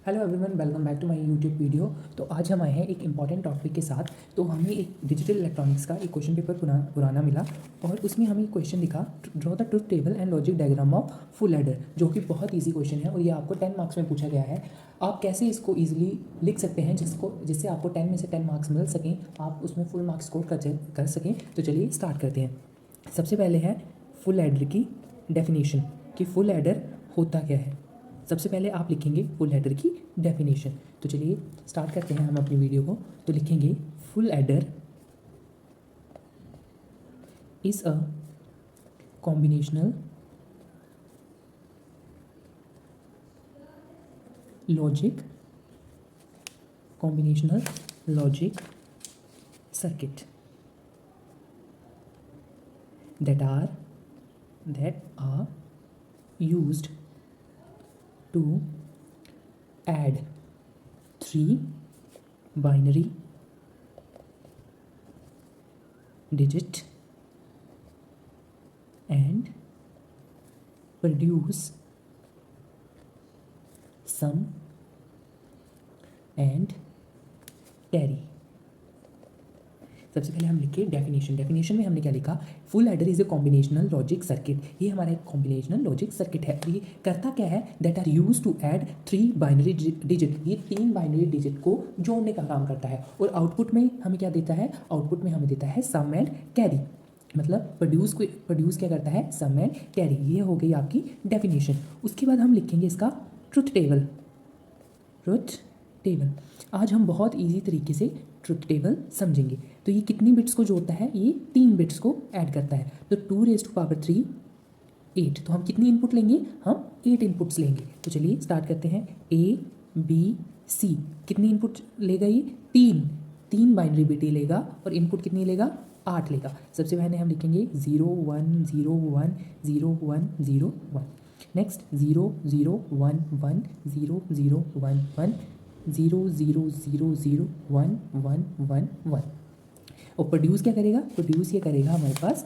Hello everyone, welcome back to my YouTube video. तो आज हम आए हैं एक इंपॉर्टेंट टॉपिक के साथ। तो हमें एक डिजिटल इलेक्ट्रॉनिक्स का एक क्वेश्चन पेपर पुराना मिला और उसमें हमें एक क्वेश्चन दिखा, draw the truth table and logic diagram of full adder, जो कि बहुत ईजी क्वेश्चन है और ये आपको 10 मार्क्स में पूछा गया है। आप कैसे इसको ईजिली लिख सकते हैं जिससे आपको 10 में से 10 मार्क्स मिल सकें, आप उसमें फुल मार्क्स स्कोर कर सकें। तो चलिए स्टार्ट करते हैं। सबसे पहले है फुल एडर की डेफिनेशन कि फुल एडर होता क्या है। सबसे पहले आप लिखेंगे फुल एडर की डेफिनेशन। तो चलिए स्टार्ट करते हैं हम अपनी वीडियो को। तो लिखेंगे full adder is a combinational logic circuit that are used to add 3 binary digit and produce sum and carry। सबसे पहले हम लिखे डेफिनेशन में हमने क्या लिखा, full adder is a combinational logic circuit. ये हमारा एक कॉम्बिनेशनल लॉजिक सर्किट है। ये करता क्या है, that are use to add 3 binary digit. ये 3 बाइनरी डिजिट को जोड़ने का काम करता है और आउटपुट में हमें क्या देता है, आउटपुट में हमें देता है सम एंड कैरी। मतलब प्रोड्यूस क्या करता है, सम एंड कैरी। ये हो गई आपकी डेफिनेशन। उसके बाद हम लिखेंगे इसका ट्रुथ टेबल। आज हम बहुत इजी तरीके से ट्रुथ टेबल समझेंगे। तो ये कितनी बिट्स को जोड़ता है, ये 3 बिट्स को ऐड करता है। तो 2⁻3 8। तो हम कितनी इनपुट लेंगे, हम 8 इनपुट्स लेंगे। तो चलिए स्टार्ट करते हैं। A B C कितनी इनपुट लेगा, ये 3 बाइनरी बिट लेगा और इनपुट कितनी लेगा, 8 लेगा। सबसे पहले हम लिखेंगे 0 1 0 1 0 1 0 1। नेक्स्ट 0 0 1 1 0 0 1 1 0 0 0 0 1 1 1 1। और प्रोड्यूस क्या करेगा, प्रोड्यूस ये करेगा हमारे पास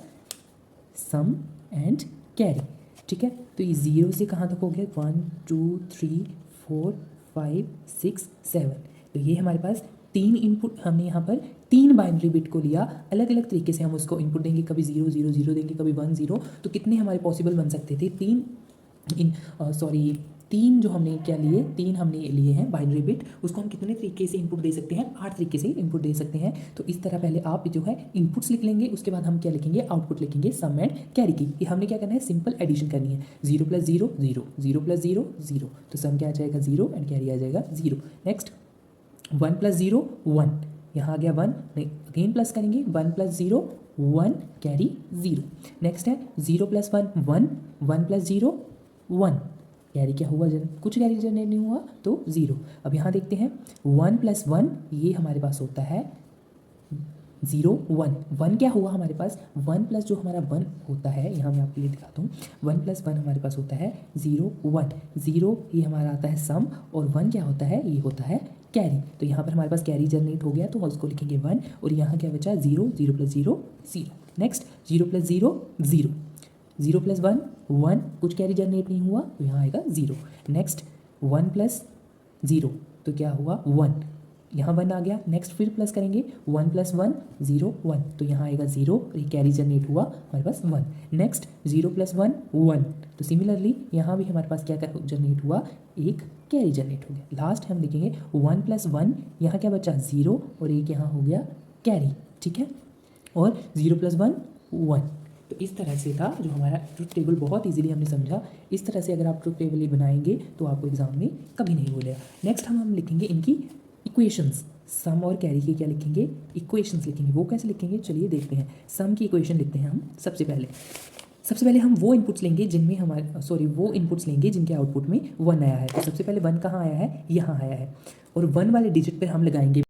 सम एंड कैरी। ठीक है, तो ये 0 से कहाँ तक हो गया, 1 2 3 4 5 6 7। तो ये हमारे पास 3 इनपुट, हमने यहाँ पर 3 बाइनरी बिट को लिया। अलग अलग तरीके से हम उसको इनपुट देंगे, कभी 0 0 0 देंगे, कभी 1 0। तो कितने हमारे पॉसिबल बन सकते थे, 3 जो हमने क्या लिए, 3 हमने लिए हैं बाइनरी बिट। उसको हम कितने तरीके से इनपुट दे सकते हैं, 8 तरीके से इनपुट दे सकते हैं। तो इस तरह पहले आप जो है इनपुट्स लिख लेंगे, उसके बाद हम क्या लिखेंगे, आउटपुट लिखेंगे सम एंड कैरी की। ये हमने क्या करना है, सिंपल एडिशन करनी है। 0 + 0 0 0 + 0 0। तो सम क्या आ जाएगा, 0 एंड कैरी आ जाएगा 0। नेक्स्ट 1 + 0 1, यहाँ आ गया 1, अगेन प्लस करेंगे 1 + 0 1 कैरी 0। नेक्स्ट है 0 + 1 1 1 + 0 1, कैरी क्या हुआ, कुछ कैरी जनरेट नहीं हुआ तो 0। अब यहाँ देखते हैं 1 + 1, ये हमारे पास होता है 0 1 1। क्या हुआ हमारे पास, 1 प्लस जो हमारा 1 होता है, यहाँ मैं आपके लिए दिखाता हूँ। 1 + 1 हमारे पास होता है 0 1 0। ये हमारा आता है सम और 1 क्या होता है, ये होता है कैरी। तो यहाँ पर हमारे पास कैरी जनरेट हो गया, तो उसको लिखेंगे 1 और यहाँ क्या बचा 0 0 + 0 0। नेक्स्ट 0 + 0 0 0 + 1 1, कुछ कैरी जनरेट नहीं हुआ तो यहाँ आएगा 0। नेक्स्ट 1 + 0, तो क्या हुआ 1, यहाँ 1 आ गया। नेक्स्ट फिर प्लस करेंगे 1 + 1 0 1, तो यहाँ आएगा 0, ये कैरी जनरेट हुआ हमारे पास 1। नेक्स्ट 0 + 1 1, तो सिमिलरली यहाँ भी हमारे पास क्या जनरेट हुआ, एक कैरी जनरेट हो गया। लास्ट हम लिखेंगे 1 + 1, यहाँ क्या बचा 0 और एक यहाँ हो गया कैरी। ठीक है, और 0 + 1 1। तो इस तरह से था जो हमारा ट्रुथ टेबल, बहुत इजीली हमने समझा। इस तरह से अगर आप ट्रुथ टेबल ही बनाएंगे तो आपको एग्जाम में कभी नहीं भूलेगा। नेक्स्ट हम लिखेंगे इनकी इक्वेशंस, सम और कैरी की क्या लिखेंगे, इक्वेशंस लिखेंगे। वो कैसे लिखेंगे, चलिए देखते हैं। सम की इक्वेशन लिखते हैं हम। सबसे पहले हम वो इनपुट्स लेंगे जिनके आउटपुट में 1 आया है। तो सबसे पहले 1 कहाँ आया है, यहाँ आया है, और 1 वाले डिजिट पर हम लगाएंगे।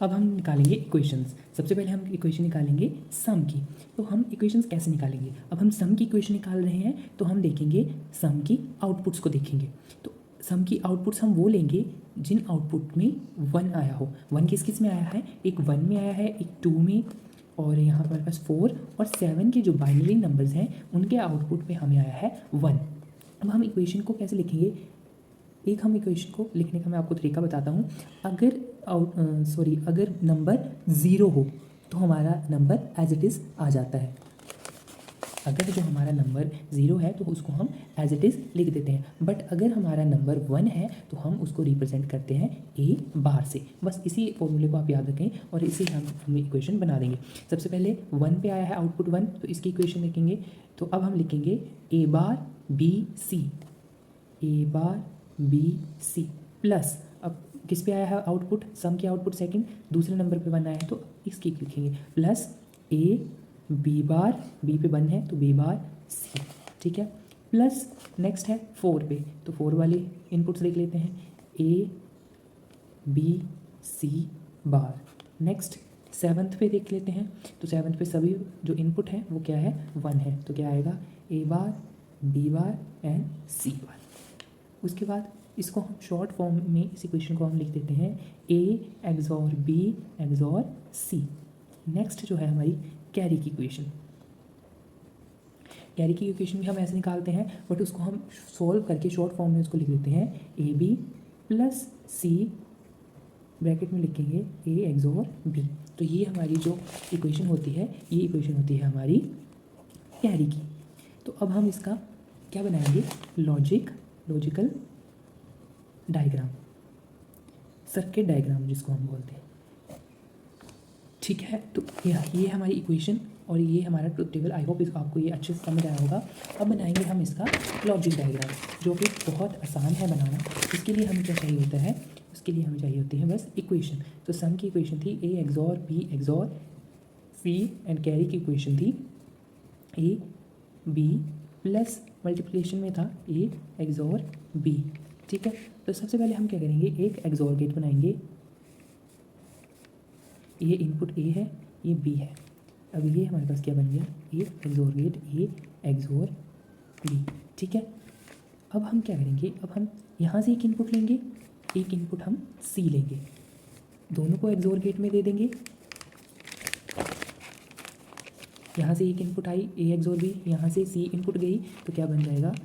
अब हम निकालेंगे इक्वेशंस। सबसे पहले हम इक्वेशन निकालेंगे सम की। तो हम इक्वेशंस कैसे निकालेंगे, अब हम सम की इक्वेशन निकाल रहे हैं तो हम देखेंगे सम की आउटपुट्स को देखेंगे। तो सम की आउटपुट्स हम वो लेंगे जिन आउटपुट में 1 आया हो। 1 किस में आया है, एक 1 में आया है, एक 2 में, और यहाँ पर पास 4 और 7 के जो बाइनरी नंबर्स हैं उनके आउटपुट पे हमें आया है 1। अब हम इक्वेशन को कैसे लिखेंगे, एक हम इक्वेशन को लिखने का मैं आपको तरीका बताता हूँ। अगर नंबर 0 हो तो हमारा नंबर एज इट इज़ आ जाता है। अगर जो हमारा नंबर 0 है तो उसको हम एज इट इज़ लिख देते हैं, बट अगर हमारा नंबर 1 है तो हम उसको रिप्रेजेंट करते हैं ए बार से। बस इसी फॉर्मूले को आप याद रखें और इसे हम इक्वेशन बना देंगे। सबसे पहले 1 पे आया है आउटपुट 1, तो इसकी इक्वेशन लिखेंगे। तो अब हम लिखेंगे ए बार बी सी, ए बार बी सी प्लस, अब किस पे आया है आउटपुट, सम के आउटपुट सेकंड, दूसरे नंबर पे 1 आया है तो इसकी लिखेंगे plus A B bar, B पे 1 है तो बी बार सी, ठीक है। प्लस नेक्स्ट है 4 पे, तो 4 वाले इनपुट्स देख लेते हैं, A B C bar. Next 7th पे देख लेते हैं, तो 7th पे सभी जो इनपुट है वो क्या है, 1 है, तो क्या आएगा ए बार बी बार एंड सी बार। उसके बाद इसको हम शॉर्ट फॉर्म में इस इक्वेशन को हम लिख देते हैं A XOR B XOR C. Next जो है हमारी कैरी की इक्वेशन, कैरी की इक्वेशन भी हम ऐसे निकालते हैं, बट उसको हम सॉल्व करके शॉर्ट फॉर्म में उसको लिख देते हैं A B plus C, bracket में लिखेंगे ए एक्सॉर बी। तो ये हमारी जो इक्वेशन होती है, ये इक्वेशन होती है हमारी कैरी की। तो अब हम इसका क्या बनाएंगे, लॉजिकल डायग्राम, सर्किट डायग्राम जिसको हम बोलते हैं, ठीक है। तो ये हमारी इक्वेशन और ये हमारा ट्रुथ टेबल। आई होप आपको ये अच्छे से समझ आया होगा। अब बनाएंगे हम इसका लॉजिक डायग्राम, जो कि बहुत आसान है बनाना। इसके लिए हमें क्या चाहिए होता है, उसके लिए हमें चाहिए होती है बस इक्वेशन। तो सम की इक्वेशन थी A XOR B XOR C and carry की इक्वेशन थी ए बी प्लस मल्टीप्लिकेशन में था ए एक्सॉर बी, ठीक है। तो सबसे पहले हम क्या करेंगे, एक एक्सॉर गेट बनाएंगे। ये इनपुट ए है, ये बी है। अब ये हमारे पास क्या बन गया, A XOR gate A XOR B, ठीक है। अब हम क्या करेंगे, अब हम यहाँ से एक इनपुट लेंगे, एक इनपुट हम सी लेंगे, दोनों को एक्सॉर गेट में दे देंगे। यहाँ से एक इनपुट आई ए एक्सॉर बी, यहाँ से सी इनपुट गई, तो क्या बन जाएगा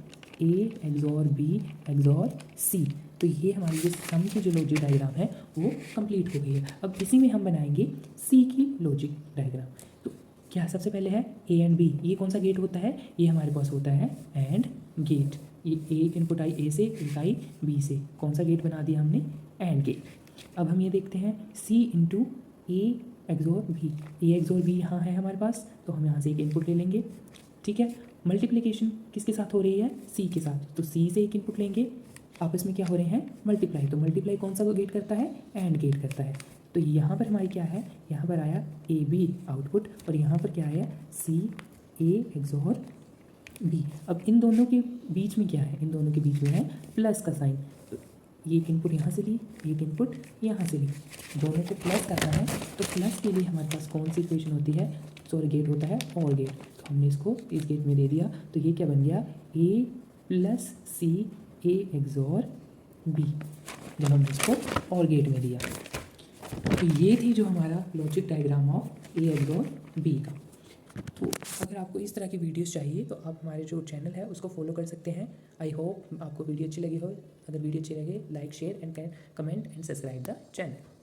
A XOR B XOR C. तो ये हमारी जो सम की जो लॉजिक डायग्राम है वो कंप्लीट हो गई है। अब इसी में हम बनाएंगे सी की लॉजिक डायग्राम। तो क्या सबसे पहले है ए एंड बी, ये कौन सा गेट होता है, ये हमारे पास होता है एंड गेट। ये एक इनपुट आई ए से, एक आई बी से, कौन सा गेट बना दिया हमने, एंड गेट। अब हम ये देखते हैं C into A XOR B, A XOR B यहाँ है हमारे पास, तो हम यहाँ से एक इनपुट ले लेंगे, ठीक है। मल्टीप्लिकेशन किसके साथ हो रही है, सी के साथ, तो सी से एक इनपुट लेंगे, आपस में क्या हो रहे हैं, मल्टीप्लाई। तो मल्टीप्लाई कौन सा गेट करता है, एंड गेट करता है। तो यहाँ पर हमारी क्या है, यहाँ पर आया ए बी आउटपुट और यहाँ पर क्या आया सी ए एक्सॉर बी। अब इन दोनों के बीच में क्या है, इन दोनों के बीच में है प्लस का साइन। तो ये एक इनपुट यहाँ से ली, एक इनपुट यहाँ से ली, दोनों को प्लस करना है। तो प्लस के लिए हमारे पास कौन सी इक्वेशन होती है, सॉरी गेट होता है और गेट। तो हमने इसको इस गेट में दे दिया, तो ये क्या बन गया A plus C A XOR B, जब हमने इसको और गेट में दिया। तो ये थी जो हमारा logic diagram of A XOR B का। तो अगर आपको इस तरह की वीडियोस चाहिए तो आप हमारे जो चैनल है उसको फॉलो कर सकते हैं। आई होप आपको वीडियो अच्छी लगी हो। अगर वीडियो अच्छी लगे, like share and comment and subscribe the channel.